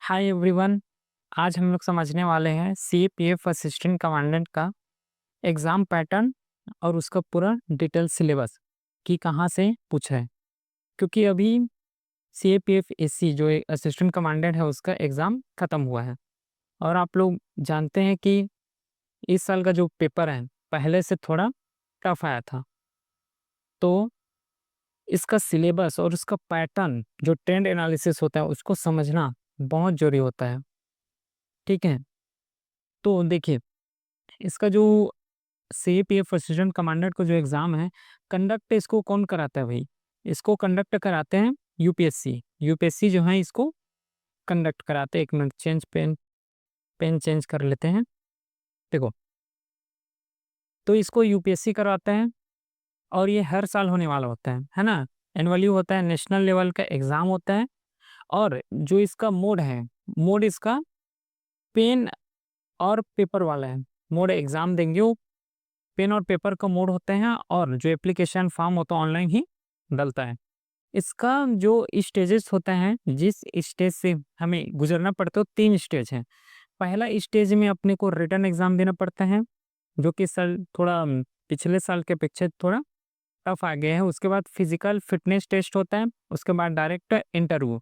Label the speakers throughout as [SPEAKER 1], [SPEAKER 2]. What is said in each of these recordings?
[SPEAKER 1] Hi everyone. आज हम लोग समझने वाले हैं सीएपीएफ असिस्टेंट कमांडेंट का एग्ज़ाम पैटर्न और उसका पूरा डिटेल सिलेबस कि कहाँ से पूछा है। क्योंकि अभी सीएपीएफ एससी जो असिस्टेंट कमांडेंट है उसका एग्ज़ाम ख़त्म हुआ है और आप लोग जानते हैं कि इस साल का जो पेपर है पहले से थोड़ा टफ आया था। तो इसका सिलेबस और उसका पैटर्न जो ट्रेंड एनालिसिस होता है उसको समझना बहुत ज़रूरी होता है। ठीक है, तो देखिए इसका जो सीएपीएफ असिस्टेंट कमांडेंट का जो एग्ज़ाम है, कंडक्ट इसको कौन कराता है भाई? इसको कंडक्ट कराते हैं यूपीएससी। यूपीएससी जो है इसको कंडक्ट कराते हैं। 1 मिनट पेन चेंज कर लेते हैं। देखो, तो इसको यूपीएससी करवाते हैं और ये हर साल होने वाला होता है ना? एनुअली होता है, नेशनल लेवल का एग्ज़ाम होता है और जो इसका मोड है, मोड इसका पेन और पेपर वाला है। मोड एग्ज़ाम देंगे वो पेन और पेपर का मोड होते हैं और जो एप्लीकेशन फॉर्म होता है ऑनलाइन ही डलता है। इसका जो स्टेजेस होता है, जिस स्टेज से हमें गुजरना पड़ता है, 3 स्टेज हैं। पहला स्टेज में अपने को रिटन एग्ज़ाम देना पड़ता है, जो कि साल थोड़ा पिछले साल के अपेक्षा थोड़ा टफ आ गया है। उसके बाद फिज़िकल फिटनेस टेस्ट होता है, उसके बाद डायरेक्ट इंटरव्यू।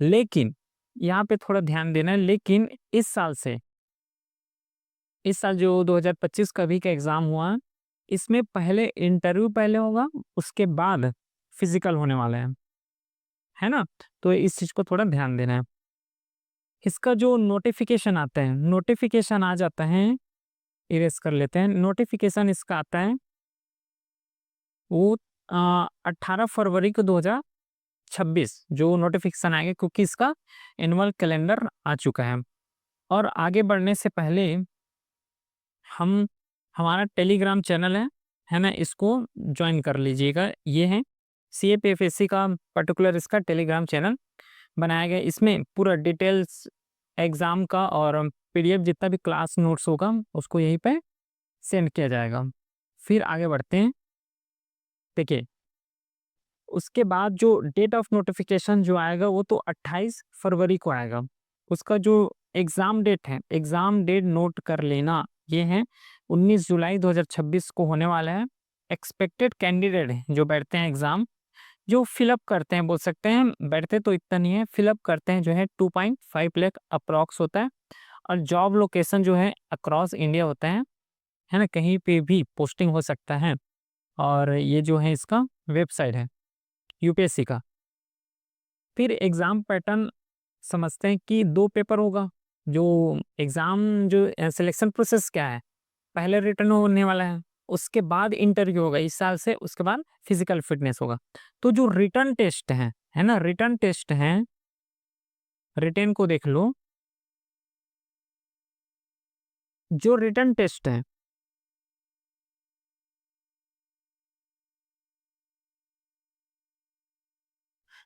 [SPEAKER 1] लेकिन यहाँ पे थोड़ा ध्यान देना है, लेकिन इस साल जो 2025 का भी का एग्ज़ाम हुआ, इसमें पहले इंटरव्यू पहले होगा, उसके बाद फिज़िकल होने वाला है ना? तो इस चीज़ को थोड़ा ध्यान देना है। इसका जो नोटिफ़िकेशन आता है, नोटिफ़िकेशन आ जाता है, इरेज़ कर लेते हैं। नोटिफ़िकेशन इसका आता है वो 18 फरवरी को 2026 जो नोटिफ़िकेशन आएगा, क्योंकि इसका एनुअल कैलेंडर आ चुका है। और आगे बढ़ने से पहले हम हमारा टेलीग्राम चैनल है ना? इसको जॉइन कर लीजिएगा। ये है सीएपीएफएससी का पर्टिकुलर इसका टेलीग्राम चैनल बनाया गया है। इसमें पूरा डिटेल्स एग्ज़ाम का और पीडीएफ जितना भी क्लास नोट्स होगा उसको यहीं पे सेंड किया जाएगा। फिर आगे बढ़ते हैं। देखिए, उसके बाद जो डेट ऑफ नोटिफ़िकेशन जो आएगा वो तो 28 फरवरी को आएगा। उसका जो एग्ज़ाम डेट है, एग्ज़ाम डेट नोट कर लेना, ये है 19 जुलाई 2026 को होने वाला है। एक्सपेक्टेड कैंडिडेट हैं जो बैठते हैं एग्ज़ाम, जो फिलअप करते हैं, बोल सकते हैं बैठते तो इतना नहीं है, फिलअप करते हैं जो है 2.5 लाख अप्रॉक्स होता है। और जॉब लोकेशन जो है अक्रॉस इंडिया होता है ना? कहीं पे भी पोस्टिंग हो सकता है। और ये जो है इसका वेबसाइट है यूपीएससी का। फिर एग्ज़ाम पैटर्न समझते हैं कि 2 पेपर होगा। जो एग्ज़ाम जो सिलेक्शन प्रोसेस क्या है? पहले रिटन होने वाला है, उसके बाद इंटरव्यू होगा इस साल से, उसके बाद फिज़िकल फिटनेस होगा। तो जो रिटन टेस्ट है ना? रिटन टेस्ट हैं, रिटेन को देख लो। जो रिटन टेस्ट है,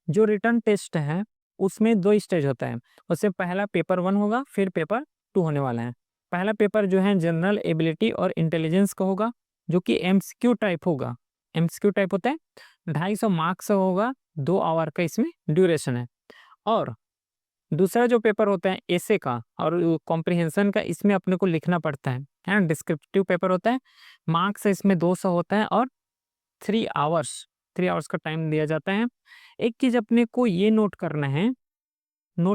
[SPEAKER 1] जो रिटन टेस्ट है, उसमें 2 स्टेज होता है। उससे पहला पेपर 1 होगा, फिर पेपर 2 होने वाला है। पहला पेपर जो है जनरल एबिलिटी और इंटेलिजेंस का होगा, जो कि एमसीक्यू टाइप होगा। एमसीक्यू टाइप होता है, 250 मार्क्स का होगा, 2 आवर का इसमें ड्यूरेशन है। और दूसरा जो पेपर होता है एसे का और कॉम्प्रिहेंशन का, इसमें अपने को लिखना पड़ता है ना? डिस्क्रिप्टिव पेपर होता है, मार्क्स इसमें 200 होता है और 3 आवर्स 3 आवर्स का टाइम दिया जाता है। एक चीज़ अपने को ये नोट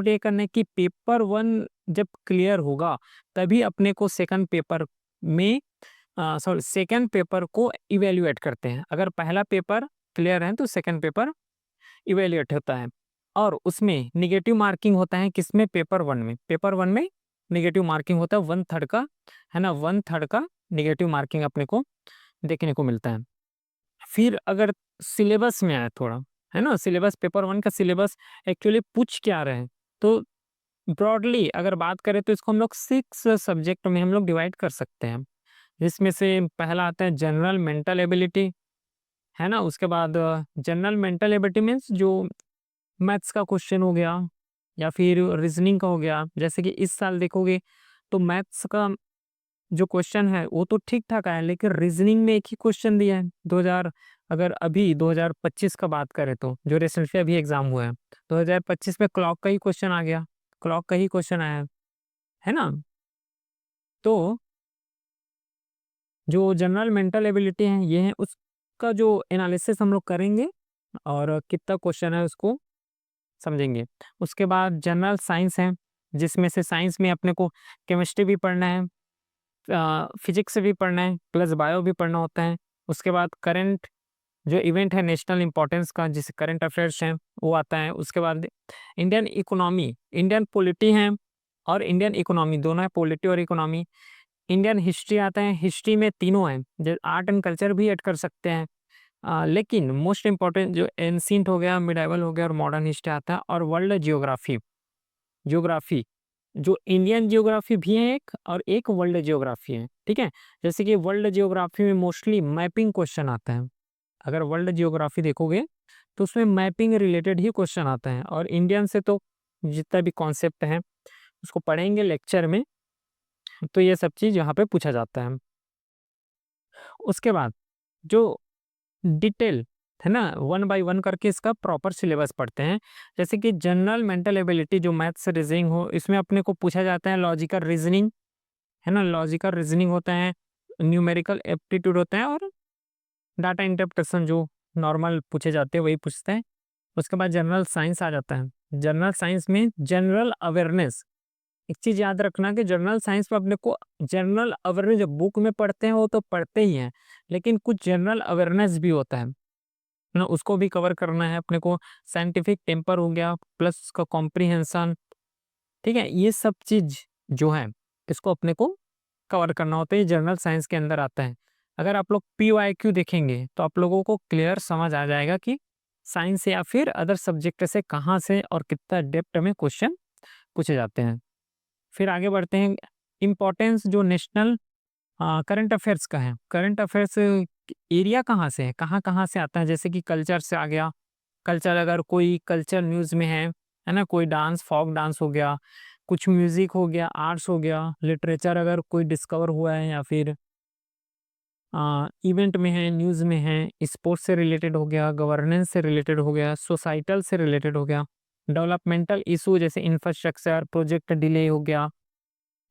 [SPEAKER 1] ये करना है कि पेपर 1 जब क्लियर होगा, तभी अपने को सेकंड पेपर में सॉरी सेकंड पेपर को इवैल्यूएट करते हैं। अगर पहला पेपर क्लियर है तो सेकंड पेपर इवैल्यूएट होता है और उसमें नेगेटिव मार्किंग होता है। किसमें? पेपर 1 में। पेपर 1 में नेगेटिव मार्किंग होता है 1/3 का, है ना? 1/3 का नेगेटिव मार्किंग अपने को देखने को मिलता है। फिर अगर सिलेबस में आए थोड़ा, है ना? सिलेबस पेपर 1 का सिलेबस एक्चुअली पूछ क्या रहे हैं? तो ब्रॉडली अगर बात करें तो इसको हम लोग 6 सब्जेक्ट में हम लोग डिवाइड कर सकते हैं। जिसमें से पहला आता है जनरल मेंटल एबिलिटी, है ना? उसके बाद जनरल मेंटल एबिलिटी मीन्स जो मैथ्स का क्वेश्चन हो गया या फिर रीजनिंग का हो गया। जैसे कि इस साल देखोगे तो मैथ्स का जो क्वेश्चन है वो तो ठीक-ठाक आया है, लेकिन रीजनिंग में एक ही क्वेश्चन दिया है। 2000 अगर अभी 2025 का बात करें तो जो रिसेंटली अभी एग्ज़ाम हुआ है, 2025 में क्लॉक का ही क्वेश्चन आ गया। क्लॉक का ही क्वेश्चन आया है ना। तो जो जनरल मेंटल एबिलिटी है ये है, उसका जो एनालिसिस हम लोग करेंगे और कितना क्वेश्चन है उसको समझेंगे। उसके बाद जनरल साइंस है, जिसमें से साइंस में अपने को केमिस्ट्री भी पढ़ना है, फिजिक्स भी पढ़ना है, प्लस बायो भी पढ़ना होता है। उसके बाद करंट जो इवेंट है नेशनल इंपॉर्टेंस का, जिसे करंट अफेयर्स हैं, वो आता है। उसके बाद इंडियन इकोनॉमी, इंडियन पॉलिटी है और इंडियन इकोनॉमी दोनों है, पॉलिटी और इकोनॉमी। इंडियन हिस्ट्री आता है, हिस्ट्री में तीनों हैं, जो आर्ट एंड कल्चर भी ऐड कर सकते हैं। लेकिन मोस्ट इंपॉर्टेंट जो एंशिएंट हो गया, मिडाइवल हो गया और मॉडर्न हिस्ट्री आता है। और वर्ल्ड जियोग्राफी, ज्योग्राफी जो इंडियन जियोग्राफी भी है एक, और एक वर्ल्ड जियोग्राफी है, ठीक है। जैसे कि वर्ल्ड जियोग्राफी में मोस्टली मैपिंग क्वेश्चन आता है। अगर वर्ल्ड जियोग्राफी देखोगे तो उसमें मैपिंग रिलेटेड ही क्वेश्चन आता है, और इंडियन से तो जितना भी कॉन्सेप्ट है उसको पढ़ेंगे लेक्चर में, तो ये सब चीज़ यहाँ पे पूछा जाता है। उसके बाद जो डिटेल है ना, वन बाय वन करके इसका प्रॉपर सिलेबस पढ़ते हैं। जैसे कि जनरल मेंटल एबिलिटी जो मैथ्स रीजनिंग हो, इसमें अपने को पूछा जाता है लॉजिकल रीजनिंग, है ना, लॉजिकल रीजनिंग होता है, न्यूमेरिकल एप्टीट्यूड होता है, और डाटा इंटरप्रिटेशन जो नॉर्मल पूछे जाते हैं वही पूछते हैं। उसके बाद जनरल साइंस आ जाता है। जनरल साइंस में जनरल अवेयरनेस, एक चीज याद रखना कि जनरल साइंस में अपने को जनरल अवेयरनेस जो बुक में पढ़ते हैं वो तो पढ़ते ही हैं, लेकिन कुछ जनरल अवेयरनेस भी होता है ना, उसको भी कवर करना है अपने को। साइंटिफिक टेम्पर हो गया, प्लस उसका कॉम्प्रिहेंशन, ठीक है, ये सब चीज जो है इसको अपने को कवर करना होता है, ये जनरल साइंस के अंदर आता है। अगर आप लोग PYQ देखेंगे तो आप लोगों को क्लियर समझ आ जाएगा कि साइंस या फिर अदर सब्जेक्ट से कहाँ से और कितना डेप्थ में क्वेश्चन पूछे जाते हैं। फिर आगे बढ़ते हैं, इम्पोर्टेंस जो नेशनल करंट अफेयर्स का है। करंट अफेयर्स एरिया कहाँ से है, कहाँ कहाँ से आता है, जैसे कि कल्चर से आ गया। कल्चर अगर कोई कल्चर न्यूज़ में है ना, कोई डांस फोक डांस हो गया, कुछ म्यूजिक हो गया, आर्ट्स हो गया, लिटरेचर अगर कोई डिस्कवर हुआ है, या फिर इवेंट में है, न्यूज़ में है, स्पोर्ट्स से रिलेटेड हो गया, गवर्नेंस से रिलेटेड हो गया, सोसाइटल से रिलेटेड हो गया, डेवलपमेंटल इशू जैसे इंफ्रास्ट्रक्चर प्रोजेक्ट डिले हो गया,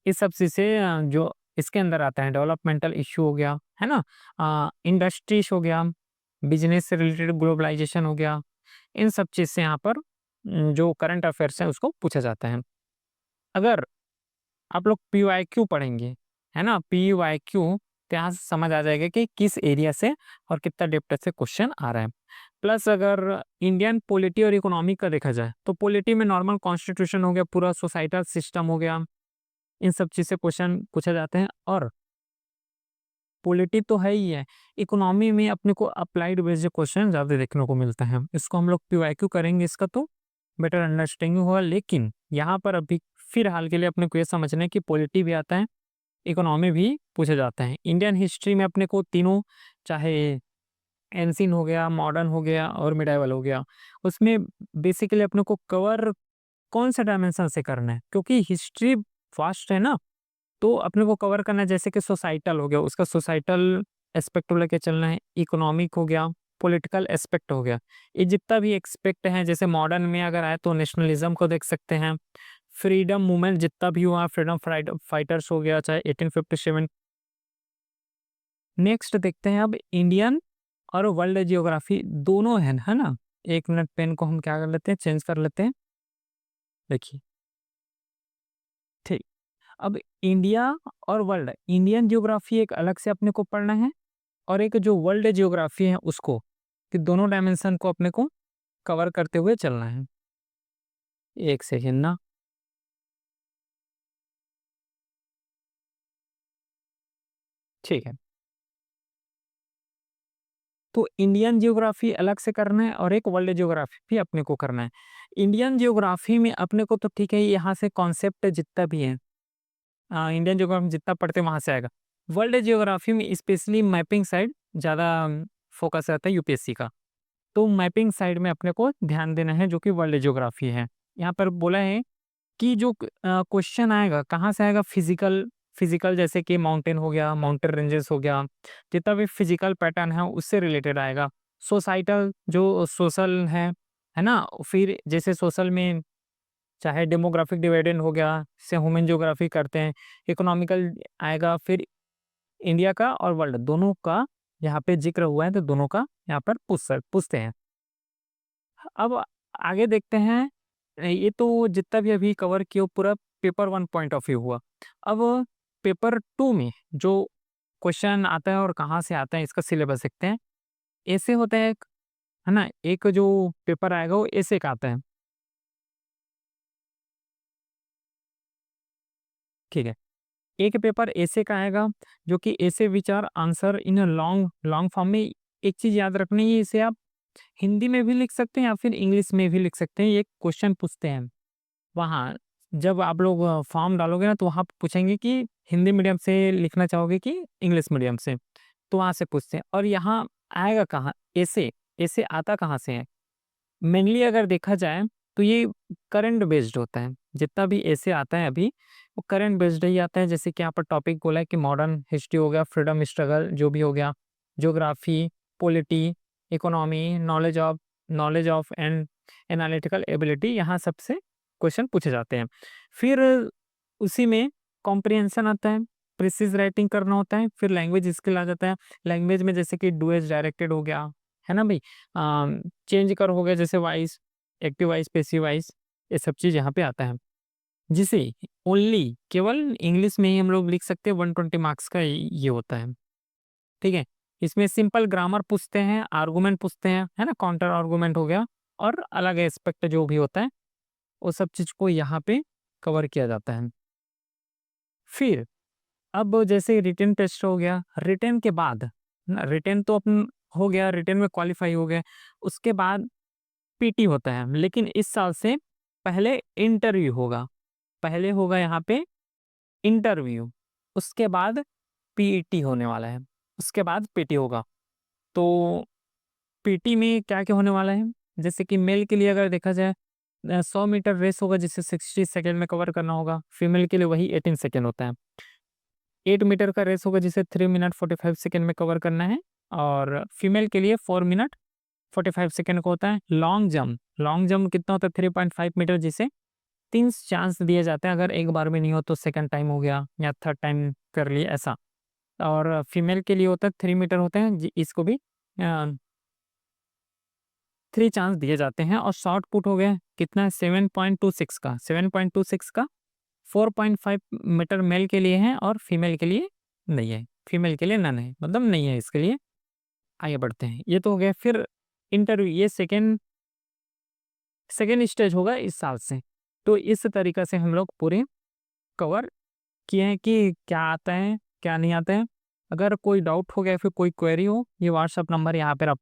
[SPEAKER 1] इस सब चीज़ से जो इसके अंदर आता है, डेवलपमेंटल इशू हो गया, है ना, इंडस्ट्रीज हो गया, बिजनेस से रिलेटेड ग्लोबलाइजेशन हो गया, इन सब चीज़ से यहाँ पर जो करंट अफेयर्स है उसको पूछा जाता है। अगर आप लोग PYQ पढ़ेंगे, है ना, PYQ, तो यहाँ से समझ आ जाएगा कि किस एरिया से और कितना डेप्थ से क्वेश्चन आ रहा है। प्लस अगर इंडियन पॉलिटी और इकोनॉमी का देखा जाए तो पॉलिटी में नॉर्मल कॉन्स्टिट्यूशन हो गया, पूरा सोसाइटल सिस्टम हो गया, इन सब चीज़ से क्वेश्चन पूछे जाते हैं। और पॉलिटी तो है ही है, इकोनॉमी में अपने को अप्लाइड बेस्ड क्वेश्चन ज़्यादा देखने को मिलता है, इसको हम लोग PYQ करेंगे, इसका तो बेटर अंडरस्टैंडिंग होगा। लेकिन यहाँ पर अभी फिलहाल के लिए अपने को ये समझना है कि पॉलिटी भी आता है, इकोनॉमी भी पूछा जाता है। इंडियन हिस्ट्री में अपने को तीनों, चाहे एंशिएंट हो गया, मॉडर्न हो गया और मिडाइवल हो गया, उसमें बेसिकली अपने को कवर कौन सा डायमेंशन से करना है, क्योंकि हिस्ट्री फास्ट है ना, तो अपने को कवर करना है। जैसे कि सोसाइटल हो गया, उसका सोसाइटल एस्पेक्ट को लेके चलना है, इकोनॉमिक हो गया, पॉलिटिकल एस्पेक्ट हो गया, ये जितना भी एक्सपेक्ट है। जैसे मॉडर्न में अगर आए तो नेशनलिज्म को देख सकते हैं, फ्रीडम मूवमेंट जितना भी हुआ, फ्रीडम फाइटर्स हो गया, चाहे 1857। नेक्स्ट देखते हैं अब इंडियन और वर्ल्ड जियोग्राफी दोनों है ना। एक मिनट, पेन को हम क्या कर लेते हैं, चेंज कर लेते हैं। देखिए, ठीक, अब इंडिया और वर्ल्ड, इंडियन जियोग्राफी एक अलग से अपने को पढ़ना है, और एक जो वर्ल्ड जियोग्राफी है उसको, कि दोनों डायमेंशन को अपने को कवर करते हुए चलना है। एक सेकेंड ना, ठीक है। तो इंडियन जियोग्राफी अलग से करना है और एक वर्ल्ड जियोग्राफी भी अपने को करना है। इंडियन जियोग्राफी में अपने को तो ठीक है, यहाँ से कॉन्सेप्ट जितना भी है, इंडियन जियोग्राफी जितना पढ़ते हैं वहाँ से आएगा। वर्ल्ड जियोग्राफी में स्पेशली मैपिंग साइड ज़्यादा फोकस रहता है UPSC का, तो मैपिंग साइड में अपने को ध्यान देना है, जो कि वर्ल्ड जियोग्राफी है। यहाँ पर बोला है कि जो क्वेश्चन आएगा कहाँ से आएगा, फिजिकल, फिजिकल जैसे कि माउंटेन हो गया, माउंटेन रेंजेस हो गया, जितना भी फिजिकल पैटर्न है उससे रिलेटेड आएगा। सोसाइटल जो सोशल है ना, फिर जैसे सोशल में चाहे डेमोग्राफिक डिविडेंड हो गया, से ह्यूमन ज्योग्राफी करते हैं, इकोनॉमिकल आएगा, फिर इंडिया का और वर्ल्ड दोनों का यहाँ पे जिक्र हुआ है, तो दोनों का यहाँ पर पूछते हैं। अब आगे देखते हैं, ये तो जितना भी अभी कवर किया वो पूरा पेपर 1 पॉइंट ऑफ व्यू हुआ। अब पेपर 2 में जो क्वेश्चन आता है और कहाँ से आता है इसका सिलेबस देखते हैं। ऐसे होता है एक, है ना? एक जो पेपर आएगा वो ऐसे का आता है। ठीक है। एक पेपर ऐसे का आएगा जो कि ऐसे विचार answer in long long form में। एक चीज याद रखनी है, इसे आप हिंदी में भी लिख सकते हैं या फिर इंग्लिश में भी लिख सकते हैं। ये क्वेश्चन पूछते हैं वहाँ, जब आप लोग फॉर्म डालोगे ना तो वहाँ पूछेंगे कि हिंदी मीडियम से लिखना चाहोगे कि इंग्लिश मीडियम से, तो वहाँ से पूछते हैं। और यहाँ आएगा कहाँ ऐसे, ऐसे आता कहाँ से है? मेनली अगर देखा जाए तो ये करंट बेस्ड होता है। जितना भी ऐसे आता है अभी वो करंट बेस्ड ही आता है। जैसे कि यहाँ पर टॉपिक बोला है कि मॉडर्न हिस्ट्री हो गया, फ्रीडम स्ट्रगल जो भी हो गया, geography, polity, economy, knowledge of and analytical ability, यहाँ सबसे क्वेश्चन पूछे जाते हैं। फिर उसी में कॉम्प्रिहेंशन आता है, प्रिसिज राइटिंग करना होता है, फिर लैंग्वेज स्किल आ जाता है। लैंग्वेज में जैसे कि डुएस डायरेक्टेड हो गया, है ना भाई, चेंज कर हो गया, जैसे voice, active voice, passive voice, ये सब चीज यहाँ पे आता है। जिसे ओनली केवल इंग्लिश में ही हम लोग लिख सकते हैं। 120 मार्क्स का ये होता है। ठीक है। इसमें सिंपल ग्रामर पूछते हैं, आर्गुमेंट पूछते हैं, है ना, काउंटर आर्गुमेंट हो गया, और अलग एस्पेक्ट जो भी होता है वो सब चीज को यहाँ पे कवर किया जाता है। फिर अब जैसे रिटन टेस्ट हो गया, रिटन के बाद ना, रिटन तो अपन हो गया, रिटन में क्वालिफाई हो गया, उसके बाद पीटी होता है। लेकिन इस साल से पहले इंटरव्यू होगा, पहले होगा यहाँ पे इंटरव्यू, उसके बाद पीटी होने वाला है, उसके बाद पीटी होगा। तो पीटी में क्या क्या होने वाला है, जैसे कि मेल के लिए अगर देखा जाए 100 मीटर रेस होगा जिसे 60 सेकेंड में कवर करना होगा। फीमेल के लिए वही 18 सेकेंड होता है। 8 मीटर का रेस होगा जिसे 3 मिनट 45 सेकेंड में कवर करना है, और फीमेल के लिए 4 मिनट 45 सेकेंड का होता है। लॉन्ग जंप कितना होता है? 3.5 मीटर, जिसे 3 चांस दिए जाते हैं। अगर एक बार में नहीं हो तो सेकंड टाइम हो गया या थर्ड टाइम कर लिए ऐसा। और फीमेल के लिए होता है 3 मीटर होते हैं, इसको भी 3 चांस दिए जाते हैं। और शॉर्ट पुट हो गया कितना है? 7.26 का 4.5 मीटर मेल के लिए है और फीमेल के लिए नहीं है, फीमेल के लिए नन है, मतलब नहीं है इसके लिए। आगे बढ़ते हैं, ये तो हो गया। फिर इंटरव्यू, ये सेकेंड सेकेंड स्टेज होगा इस साल से। तो इस तरीका से हम लोग पूरे कवर किए हैं कि क्या आता है क्या नहीं आता है। अगर कोई डाउट हो गया फिर कोई क्वेरी हो, ये व्हाट्सअप नंबर यहाँ पर आप